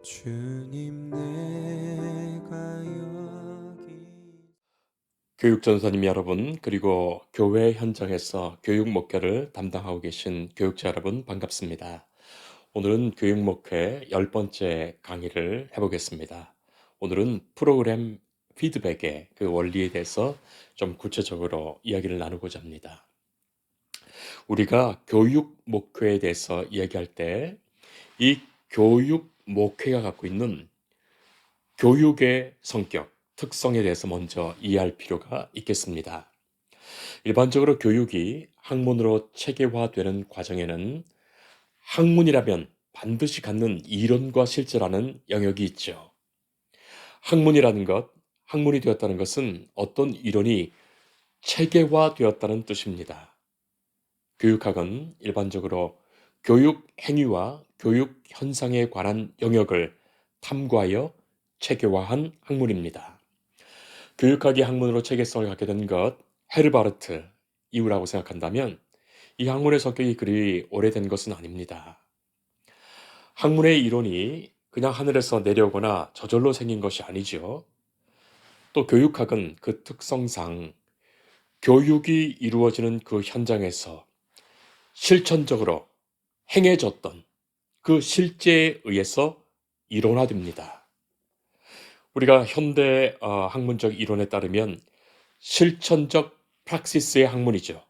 주님 내가 여기 교육 전사님 여러분, 그리고 교회 현장에서 교육 목회를 담당하고 계신 교육자 여러분 반갑습니다. 오늘은 교육 목회 10번째 강의를 해보겠습니다. 오늘은 프로그램 피드백의 그 원리에 대해서 좀 구체적으로 이야기를 나누고자 합니다. 우리가 교육 목회에 대해서 이야기할 때 이 교육 목회가 갖고 있는 교육의 성격, 특성에 대해서 먼저 이해할 필요가 있겠습니다. 일반적으로 교육이 학문으로 체계화되는 과정에는 학문이라면 반드시 갖는 이론과 실제라는 영역이 있죠. 학문이라는 것, 학문이 되었다는 것은 어떤 이론이 체계화되었다는 뜻입니다. 교육학은 일반적으로 교육 행위와 교육 현상에 관한 영역을 탐구하여 체계화한 학문입니다. 교육학이 학문으로 체계성을 갖게 된 것, 헤르바르트 이후라고 생각한다면 이 학문의 성격이 그리 오래된 것은 아닙니다. 학문의 이론이 그냥 하늘에서 내려오거나 저절로 생긴 것이 아니죠. 또 교육학은 그 특성상 교육이 이루어지는 그 현장에서 실천적으로 행해졌던 그 실제에 의해서 이론화됩니다. 우리가 현대 학문적 이론에 따르면 실천적 프락시스의 학문이죠.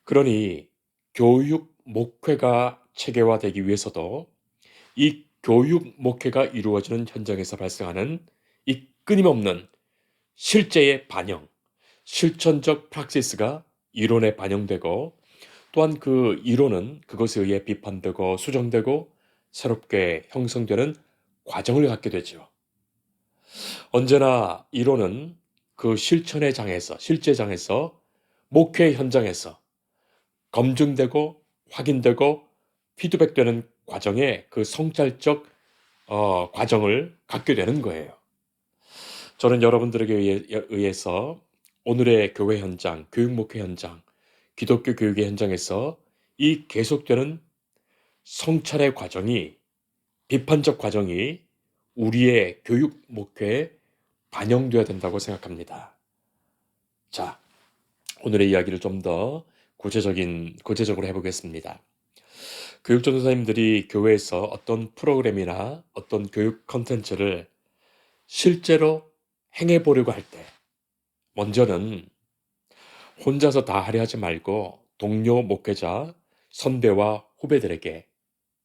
그러니 교육 목회가 체계화되기 위해서도 이 교육 목회가 이루어지는 현장에서 발생하는 이 끊임없는 실제의 반영, 실천적 프락시스가 이론에 반영되고 또한 그 이론은 그것에 의해 비판되고 수정되고 새롭게 형성되는 과정을 갖게 되죠. 언제나 이론은 그 실천의 장에서, 실제장에서, 목회 현장에서 검증되고 확인되고 피드백되는 과정에 그 성찰적 과정을 갖게 되는 거예요. 저는 여러분들에게 의해서 오늘의 교회 현장, 교육 목회 현장, 기독교 교육의 현장에서 이 계속되는 성찰의 과정이, 비판적 과정이 우리의 교육 목회에 반영되어야 된다고 생각합니다. 자, 오늘의 이야기를 좀 더 구체적으로 해보겠습니다. 교육 전도사님들이 교회에서 어떤 프로그램이나 어떤 교육 컨텐츠를 실제로 행해보려고 할 때, 먼저는 혼자서 다 하려 하지 말고 동료 목회자, 선배와 후배들에게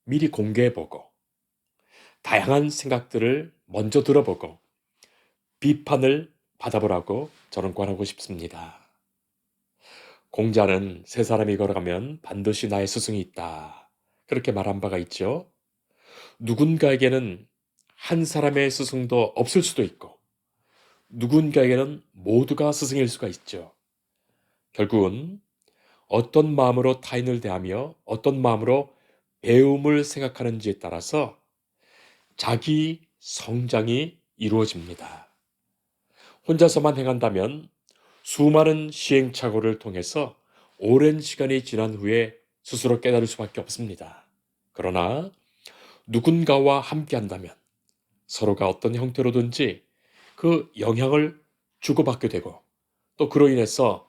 미리 공개해보고, 다양한 생각들을 먼저 들어보고, 비판을 받아보라고 저는 권하고 싶습니다. 공자는 세 사람이 걸어가면 반드시 나의 스승이 있다. 그렇게 말한 바가 있죠. 누군가에게는 한 사람의 스승도 없을 수도 있고, 누군가에게는 모두가 스승일 수가 있죠. 결국은 어떤 마음으로 타인을 대하며 어떤 마음으로 배움을 생각하는지에 따라서 자기 성장이 이루어집니다. 혼자서만 행한다면 수많은 시행착오를 통해서 오랜 시간이 지난 후에 스스로 깨달을 수밖에 없습니다. 그러나 누군가와 함께 한다면 서로가 어떤 형태로든지 그 영향을 주고받게 되고 또 그로 인해서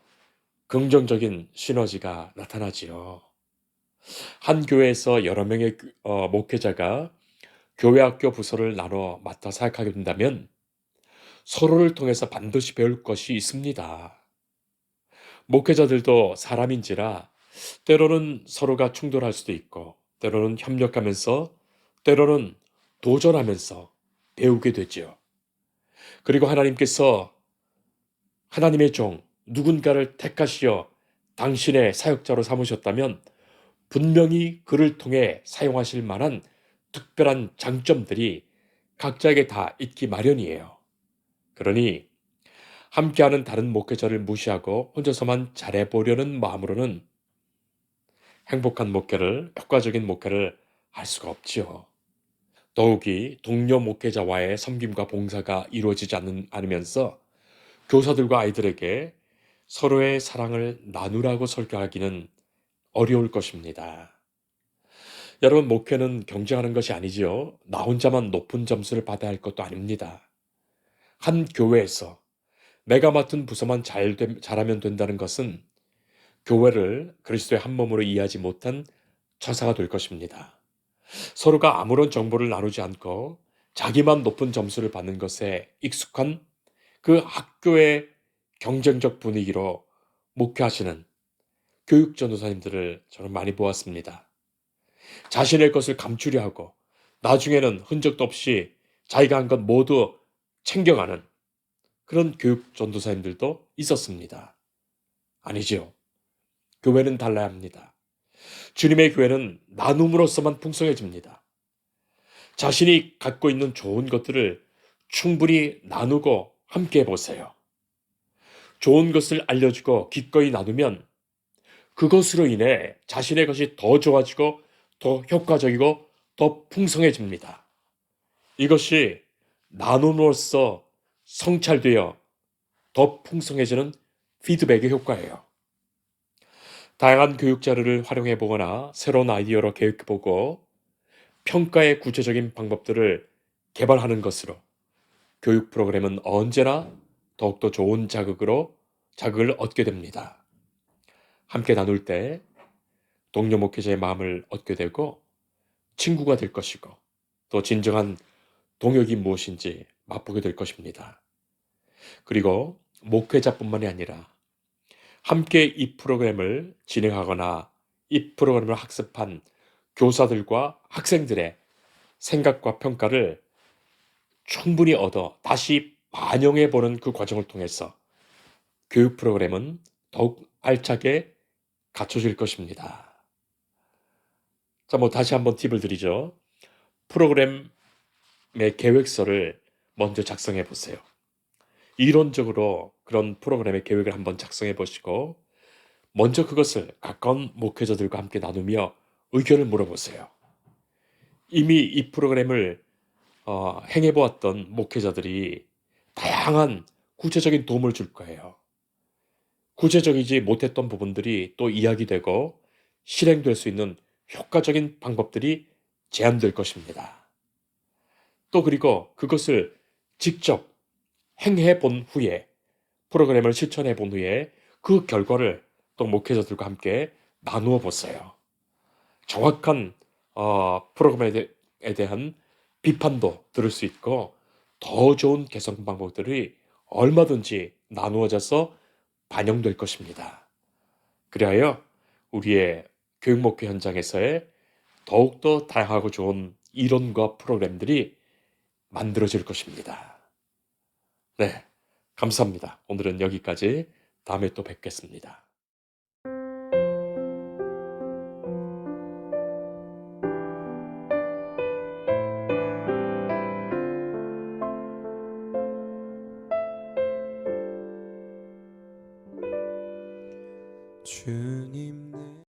긍정적인 시너지가 나타나지요. 한 교회에서 여러 명의 목회자가 교회 학교 부서를 나눠 맡아 사역하게 된다면 서로를 통해서 반드시 배울 것이 있습니다. 목회자들도 사람인지라 때로는 서로가 충돌할 수도 있고 때로는 협력하면서 때로는 도전하면서 배우게 되지요. 그리고 하나님께서 하나님의 종 누군가를 택하시어 당신의 사역자로 삼으셨다면 분명히 그를 통해 사용하실 만한 특별한 장점들이 각자에게 다 있기 마련이에요. 그러니 함께하는 다른 목회자를 무시하고 혼자서만 잘해보려는 마음으로는 행복한 목회를, 효과적인 목회를 할 수가 없지요. 더욱이 동료 목회자와의 섬김과 봉사가 이루어지지 않으면서 교사들과 아이들에게 서로의 사랑을 나누라고 설교하기는 어려울 것입니다. 여러분, 목회는 경쟁하는 것이 아니지요. 나 혼자만 높은 점수를 받아야 할 것도 아닙니다. 한 교회에서 내가 맡은 부서만 잘하면 된다는 것은 교회를 그리스도의 한 몸으로 이해하지 못한 처사가 될 것입니다. 서로가 아무런 정보를 나누지 않고 자기만 높은 점수를 받는 것에 익숙한 그 학교의 경쟁적 분위기로 목회하시는 교육 전도사님들을 저는 많이 보았습니다. 자신의 것을 감추려 하고 나중에는 흔적도 없이 자기가 한 것 모두 챙겨가는 그런 교육 전도사님들도 있었습니다. 아니지요. 교회는 달라야 합니다. 주님의 교회는 나눔으로서만 풍성해집니다. 자신이 갖고 있는 좋은 것들을 충분히 나누고 함께 해보세요. 좋은 것을 알려주고 기꺼이 나누면 그것으로 인해 자신의 것이 더 좋아지고 더 효과적이고 더 풍성해집니다. 이것이 나눔으로써 성찰되어 더 풍성해지는 피드백의 효과예요. 다양한 교육 자료를 활용해 보거나 새로운 아이디어로 계획해 보고 평가의 구체적인 방법들을 개발하는 것으로 교육 프로그램은 언제나 더욱더 좋은 자극을 얻게 됩니다. 함께 나눌 때 동료 목회자의 마음을 얻게 되고 친구가 될 것이고 또 진정한 동역이 무엇인지 맛보게 될 것입니다. 그리고 목회자뿐만이 아니라 함께 이 프로그램을 진행하거나 이 프로그램을 학습한 교사들과 학생들의 생각과 평가를 충분히 얻어 다시 반영해 보는 그 과정을 통해서 교육 프로그램은 더욱 알차게 갖춰질 것입니다. 자, 다시 한번 팁을 드리죠. 프로그램의 계획서를 먼저 작성해 보세요. 이론적으로 그런 프로그램의 계획을 한번 작성해 보시고 먼저 그것을 가까운 목회자들과 함께 나누며 의견을 물어보세요. 이미 이 프로그램을 행해보았던 목회자들이 다양한 구체적인 도움을 줄 거예요. 구체적이지 못했던 부분들이 또 이야기되고 실행될 수 있는 효과적인 방법들이 제안될 것입니다. 또 그리고 그것을 직접 행해 본 후에 프로그램을 실천해 본 후에 그 결과를 또 목회자들과 함께 나누어 보세요. 정확한 프로그램에 대한 비판도 들을 수 있고 더 좋은 개선 방법들이 얼마든지 나누어져서 반영될 것입니다. 그리하여 우리의 교육 목회 현장에서의 더욱더 다양하고 좋은 이론과 프로그램들이 만들어질 것입니다. 네, 감사합니다. 오늘은 여기까지. 다음에 또 뵙겠습니다. 주님